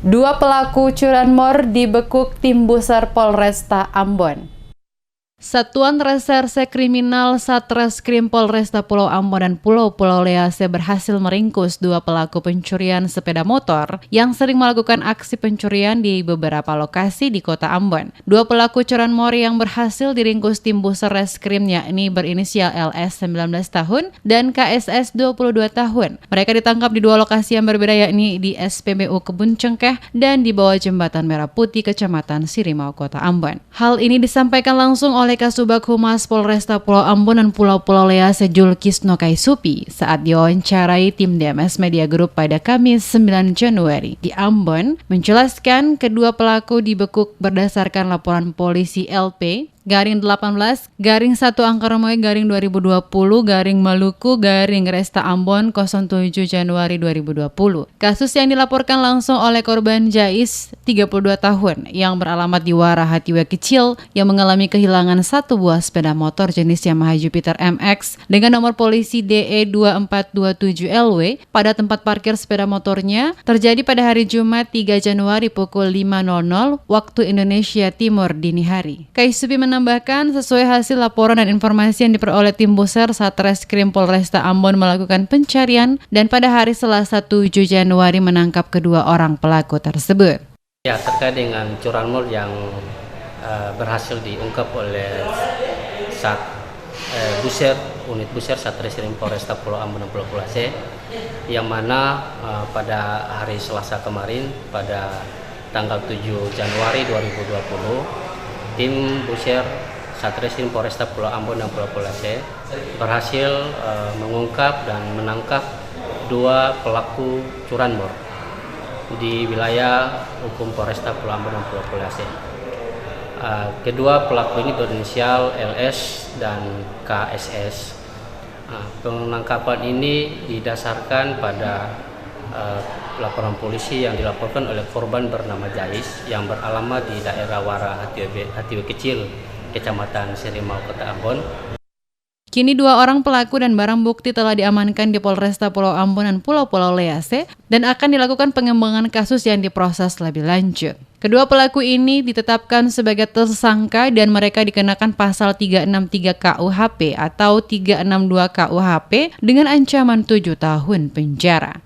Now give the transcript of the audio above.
Dua pelaku curanmor dibekuk tim Buser Polresta Ambon. Satuan Reserse Kriminal Satreskrim Polresta Pulau Ambon dan Pulau Lease berhasil meringkus dua pelaku pencurian sepeda motor yang sering melakukan aksi pencurian di beberapa lokasi di kota Ambon. Dua pelaku curanmor yang berhasil diringkus tim Buser Reskrim yakni berinisial LS 19 tahun dan KSS 22 tahun. Mereka ditangkap di dua lokasi yang berbeda yakni di SPBU Kebun Cengkeh dan di bawah Jembatan Merah Putih Kecamatan Sirimau, Kota Ambon. Hal ini disampaikan langsung oleh Kasubag Humas Polresta Pulau Ambon dan Pulau Lease Julkisno Kaisupi saat diwawancarai tim DMS Media Group pada Kamis 9 Januari. Di Ambon, menjelaskan kedua pelaku dibekuk berdasarkan laporan polisi LP _18 _1 angka Romawi _2020 Maluku Resta Ambon 07 Januari 2020. Kasus yang dilaporkan langsung oleh korban Jais 32 tahun yang beralamat di Warahatiwe Kecil yang mengalami kehilangan satu buah sepeda motor jenis Yamaha Jupiter MX dengan nomor polisi DE 2427LW pada tempat parkir sepeda motornya terjadi pada hari Jumat 3 Januari pukul 5.00 waktu Indonesia Timur dini hari. Kaisupi menambahkan, sesuai hasil laporan dan informasi yang diperoleh tim Buser Satreskrim Polresta Ambon melakukan pencarian dan pada hari Selasa 7 Januari menangkap kedua orang pelaku tersebut. Ya, terkait dengan curanmor yang berhasil diungkap oleh unit Buser Satreskrim Polresta Pulau Ambon dan Pulau Lease, yang mana pada hari Selasa kemarin pada tanggal 7 Januari 2020 tim Buser Satreskrim Polresta Pulau Ambon dan Pulau Lease berhasil mengungkap dan menangkap dua pelaku curanmor di wilayah hukum Polresta Pulau Ambon dan Pulau Lease. Kedua pelaku ini berinisial LS dan KSS. Penangkapan ini didasarkan pada laporan polisi yang dilaporkan oleh korban bernama Jais yang beralamat di daerah Warahatiwe Kecil, Kecamatan Sirimau, Kota Ambon. Kini dua orang pelaku dan barang bukti telah diamankan di Polresta Pulau Ambon dan Pulau Lease dan akan dilakukan pengembangan kasus yang diproses lebih lanjut. Kedua pelaku ini ditetapkan sebagai tersangka dan mereka dikenakan pasal 363 KUHP atau 362 KUHP dengan ancaman 7 tahun penjara.